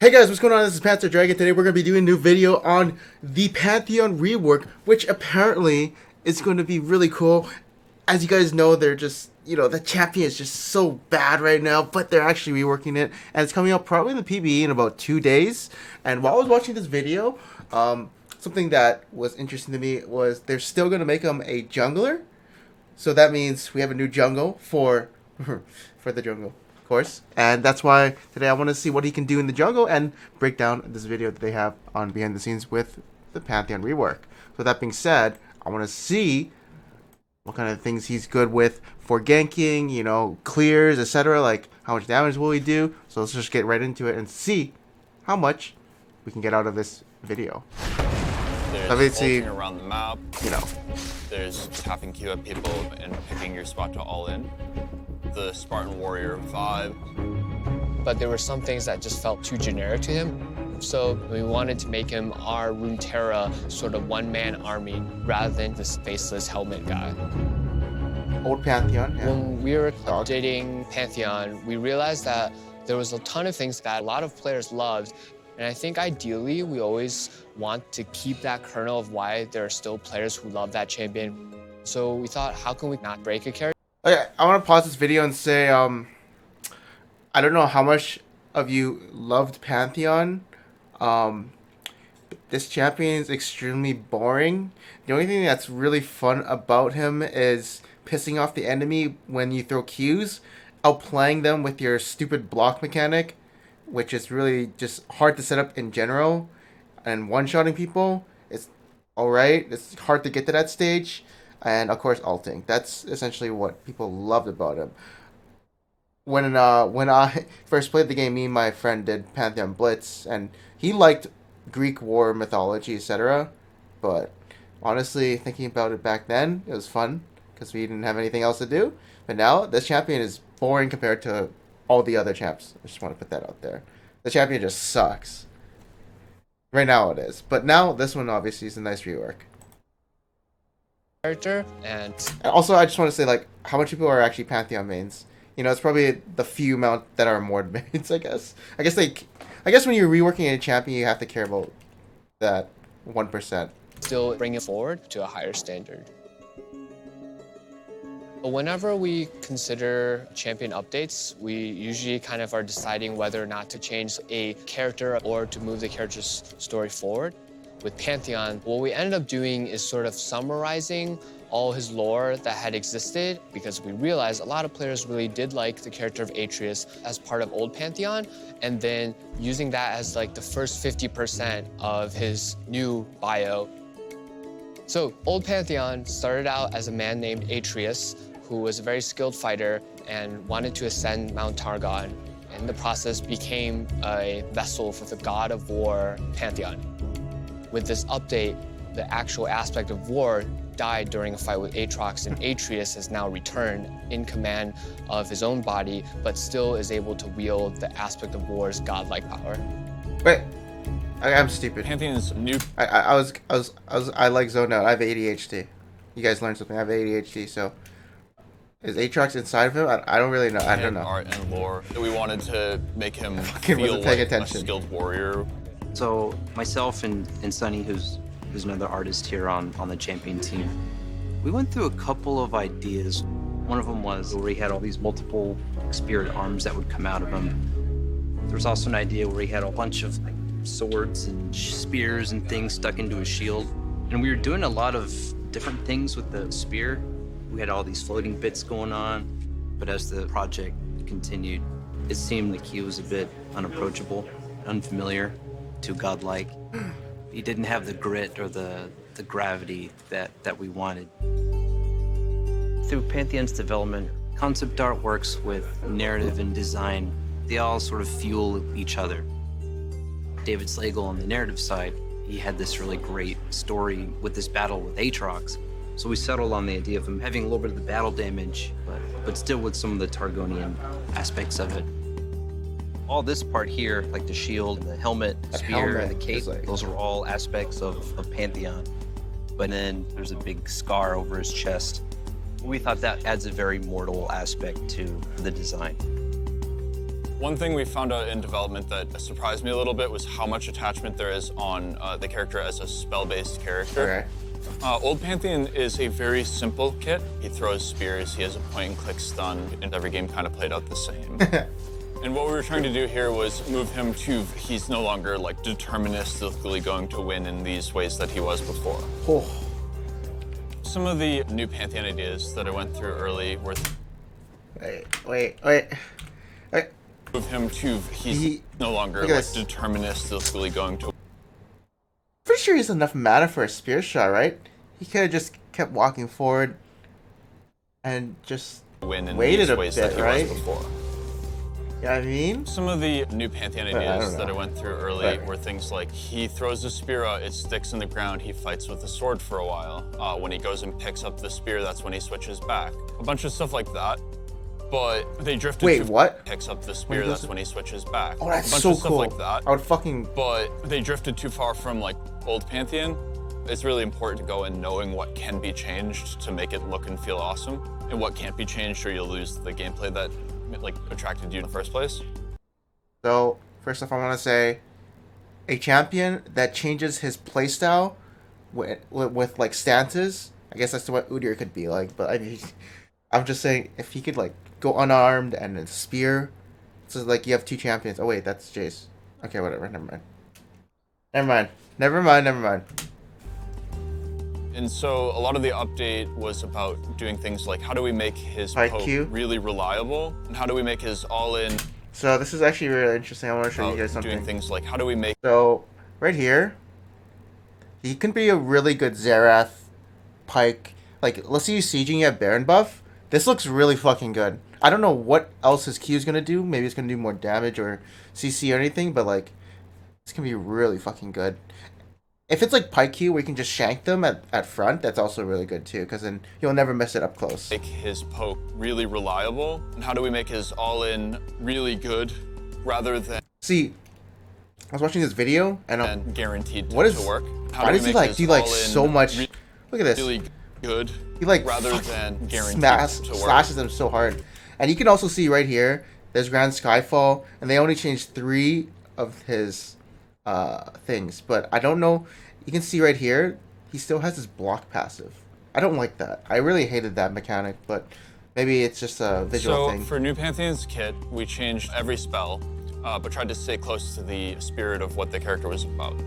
Hey guys, what's going on? This is PantsAreDragon. Today we're going to be doing a new video on the Pantheon rework, which apparently is going to be really cool. As you guys know, they're just, the champion is just so bad right now, but they're actually reworking it, and it's coming out probably in the PBE in about 2 days. And while I was watching this video, something that was interesting to me was they're still going to make him a jungler. So that means we have a new jungle for the jungle. Course, and that's why today I want to see what he can do in the jungle and break down this video that they have on behind the scenes with the Pantheon rework. So that being said, I want to see what kind of things he's good with for ganking, clears, etc. Like how much damage will he do. So let's just get right into it and see how much we can get out of this video. There's obviously around the map. There's tapping Q at people and picking your spot to all in. The Spartan Warrior vibe. But there were some things that just felt too generic to him. So we wanted to make him our Runeterra sort of one-man army rather than this faceless helmet guy. Old Pantheon, yeah. When we were updating Pantheon, we realized that there was a ton of things that a lot of players loved. And I think ideally, we always want to keep that kernel of why there are still players who love that champion. So we thought, how can we not break a character? Okay, I want to pause this video and say, I don't know how much of you loved Pantheon. This champion is extremely boring. The only thing that's really fun about him is pissing off the enemy when you throw Qs, outplaying them with your stupid block mechanic, which is really just hard to set up in general, and one-shotting people. It's alright, it's hard to get to that stage. And of course, ulting. That's essentially what people loved about him. When I first played the game, me and my friend did Pantheon Blitz, and he liked Greek war mythology, etc. But honestly, thinking about it back then, it was fun because we didn't have anything else to do. But now, this champion is boring compared to all the other champs. I just want to put that out there. The champion just sucks. Right now it is. But now, this one obviously is a nice rework. Character and also, I just want to say, like, how much people are actually Pantheon mains. It's probably the few amount that are Mord mains, I guess. I guess when you're reworking a champion, you have to care about that 1%. still bring it forward to a higher standard. But whenever we consider champion updates, we usually kind of are deciding whether or not to change a character or to move the character's story forward. With Pantheon, what we ended up doing is sort of summarizing all his lore that had existed, because we realized a lot of players really did like the character of Atreus as part of old Pantheon, and then using that as like the first 50% of his new bio. So old Pantheon started out as a man named Atreus, who was a very skilled fighter and wanted to ascend Mount Targon. In the process, became a vessel for the god of war, Pantheon. With this update, the actual aspect of war died during a fight with Aatrox, and Atreus has now returned in command of his own body, but still is able to wield the aspect of war's godlike power. Wait, I'm stupid. Pantheon is new. I like zoned out. I have ADHD. You guys learned something. I have ADHD, so is Aatrox inside of him? I don't really know. I don't know. Art and lore. We wanted to make him Fucking feel wasn't paying like attention. a skilled warrior. So myself and Sunny, who's another artist here on the champion team, we went through a couple of ideas. One of them was where he had all these multiple spirit arms that would come out of him. There was also an idea where he had a bunch of like swords and spears and things stuck into his shield. And we were doing a lot of different things with the spear. We had all these floating bits going on, but as the project continued, it seemed like he was a bit unapproachable, unfamiliar, too godlike. He didn't have the grit or the gravity that we wanted. Through Pantheon's development, concept art works with narrative and design. They all sort of fuel each other. David Slagle on the narrative side, he had this really great story with this battle with Aatrox. So we settled on the idea of him having a little bit of the battle damage, but still with some of the Targonian aspects of it. All this part here, like the shield, the helmet, spear, and the cape, those are all aspects of Pantheon. But then there's a big scar over his chest. We thought that adds a very mortal aspect to the design. One thing we found out in development that surprised me a little bit was how much attachment there is on the character as a spell-based character. Okay. Old Pantheon is a very simple kit. He throws spears, he has a point-and-click stun, and every game kind of played out the same. And what we were trying to do here was move him to, he's no longer like deterministically going to win in these ways that he was before. Oh. Some of the new Pantheon ideas that I went through early were Wait. move him to, he's no longer like deterministically going to Pretty sure he has enough mana for a spear shot, right? He could have just kept walking forward and just win in waited these a ways bit, that he right? was before. Yeah, I mean, Some of the new Pantheon ideas that I know. went through early were things like he throws a spear out, it sticks in the ground, he fights with the sword for a while. When he goes and picks up the spear, that's when he switches back. A bunch of stuff like that. But they drifted Wait, too what? Picks up the spear, that's when he switches back. Oh, that's a bunch so of stuff cool. like that. I would fucking. But they drifted too far from like old Pantheon. It's really important to go in knowing what can be changed to make it look and feel awesome, and what can't be changed or you'll lose the gameplay that like attracted you in the first place. So, first off, I want to say a champion that changes his playstyle with like stances. I guess that's what Udyr could be like, but I mean, I'm just saying if he could like go unarmed and then spear. So like you have two champions. Oh wait, that's Jace. Okay, whatever. Never mind. And so a lot of the update was about doing things like how do we make his High poke Q. really reliable, and how do we make his all-in So this is actually really interesting. I want to show you guys doing something. things like how do we make So right here, he can be a really good Xerath, Pike. Like let's say you sieging, you have Baron buff. This looks really fucking good. I don't know what else his Q is gonna do. Maybe it's gonna do more damage or CC or anything, but like it's gonna be really fucking good. If it's like Pike Q where you can just shank them at front, that's also really good too, because then you'll never miss it up close. make his poke really reliable, and how do we make his all-in really good rather than See, I was watching this video and guaranteed to, what is to work? How why do we does he make like his do like all-in so much? Look at this. really good He like rather fucking than guaranteed to work? slashes them so hard. And you can also see right here, there's Grand Skyfall, and they only changed 3 of his things. But I don't know, you can see right here, he still has his block passive. I don't like that. I really hated that mechanic, but maybe it's just a visual So thing. for New Pantheon's kit, we changed every spell, but tried to stay close to the spirit of what the character was about.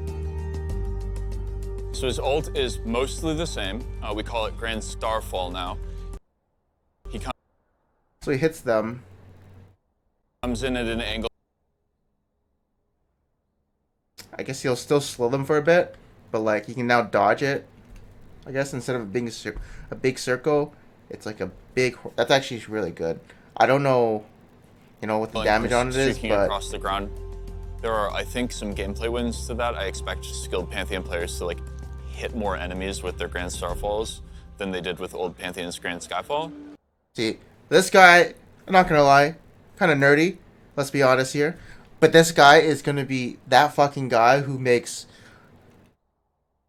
So his ult is mostly the same. We call it Grand Starfall now. He So he hits them. comes in at an angle. I guess he'll still slow them for a bit, but like he can now dodge it. I guess instead of being a big circle, it's like a big. That's actually really good. I don't know, what the damage on it is, streaking but across the ground. There are, I think, some gameplay wins to that. I expect skilled Pantheon players to like hit more enemies with their Grand Starfalls than they did with old Pantheon's Grand Skyfall. see, this guy, I'm not gonna lie, kind of nerdy. Let's be honest here, but this guy is gonna be that fucking guy who makes.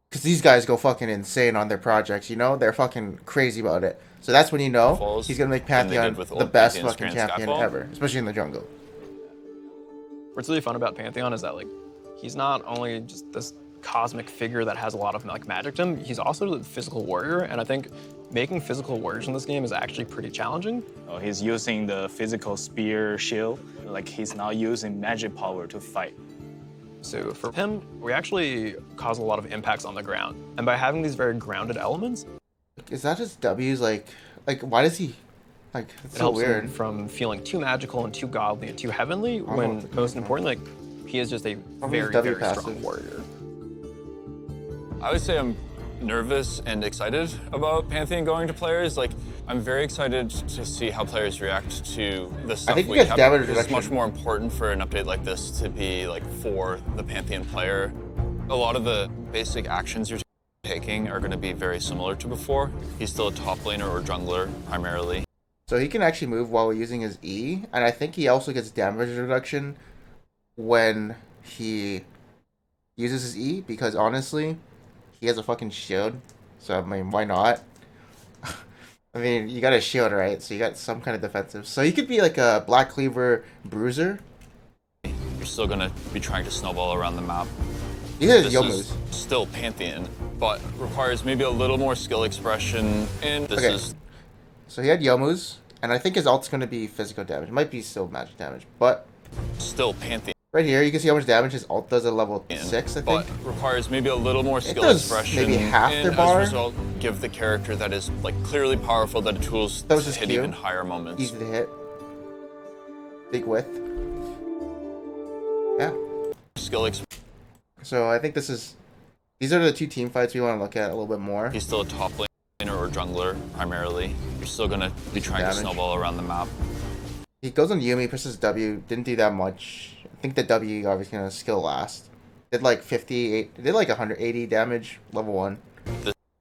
Because these guys go fucking insane on their projects, they're fucking crazy about it. So that's when he's gonna make than they Pantheon did with the old best Pantheon's fucking Grand champion Skyfall. ever, especially in the jungle. What's really fun about Pantheon is that like he's not only just this cosmic figure that has a lot of like magic to him, he's also a physical warrior, and I think making physical warriors in this game is actually pretty challenging. He's using the physical spear shield, like he's not using magic power to fight. So for him, we actually cause a lot of impacts on the ground, and by having these very grounded elements, Is that just W's like why does he it's it so helps weird. him from feeling too magical and too godly and too heavenly, know when what the most fuck. importantly, he is just a Probably his very, W very strong passive. warrior. I would say I'm nervous and excited about Pantheon going to players. Like, I'm very excited to see how players react to the stuff think you we guys have. damage It's reduction. much more important for an update like this to be like for the Pantheon player. A lot of the basic actions you're taking are going to be very similar to before. He's still a top laner or jungler primarily. So he can actually move while using his E, and I think he also gets damage reduction when he uses his E, because honestly, he has a fucking shield. So I mean, why not? I mean, you got a shield, right? So you got some kind of defensive. So he could be like a Black Cleaver Bruiser, you're still gonna be trying to snowball around the map. He has This yo is moves. still Pantheon, but requires maybe a little more skill expression, and this Okay. is So he had Yomu's, and I think his ult's gonna be physical damage. It might be still magic damage, but still Pantheon. right here you can see how much damage his ult does at level 6, I But think. requires maybe a little more skill does expression, maybe half and their as bar. a result, give the character that is like clearly powerful the tools That was to his hit Q. even higher moments. Easy to hit. Big width. Yeah. Skill expression. So I think these are the two team fights we want to look at a little bit more. He's still a top laner or jungler primarily. You're still gonna be trying Damage. to snowball around the map. He goes on Yumi, presses W, didn't do that much. I think the W obviously gonna skill last. Did like 58, did like 180 damage, level 1.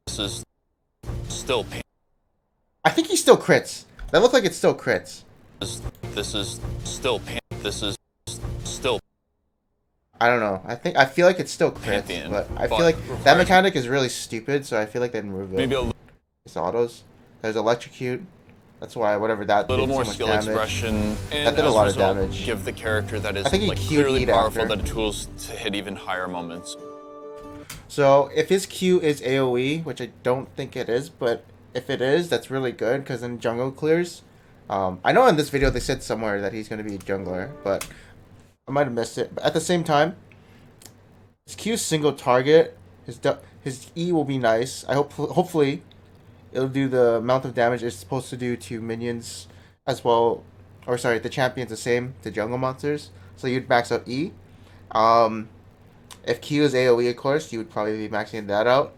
This is still I think he still crits. That looked like it's still crits. This is still This is still I don't know. I feel like it's still crits, Pantheon, but I but feel like that requires- mechanic is really stupid, so I feel like they didn't remove it. maybe a It's autos. There's electrocute. That's why whatever that little did more so much skill damage. expression, and That did a as lot of result, damage. give the character that is I think he like Q'd clearly Eat powerful after. the tools to hit even higher moments. So if his Q is AoE, which I don't think it is, but if it is, that's really good because then jungle clears. I know in this video they said somewhere that he's going to be a jungler, but I might have missed it. But at the same time, his Q is single target. His E will be nice. Hopefully it'll do the amount of damage it's supposed to do to minions as well. Or sorry, the champion's the same to jungle monsters. So you'd max out E. If Q is AoE, of course, you would probably be maxing that out.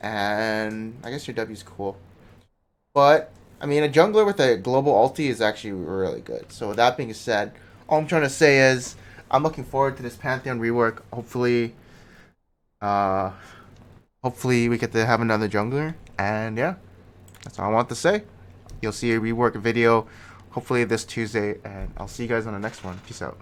And I guess your W's cool. But, I mean, a jungler with a global ulti is actually really good. So with that being said, all I'm trying to say is I'm looking forward to this Pantheon rework. Hopefully we get to have another jungler. And yeah, that's all I want to say. You'll see a rework video hopefully this Tuesday. And I'll see you guys on the next one. Peace out.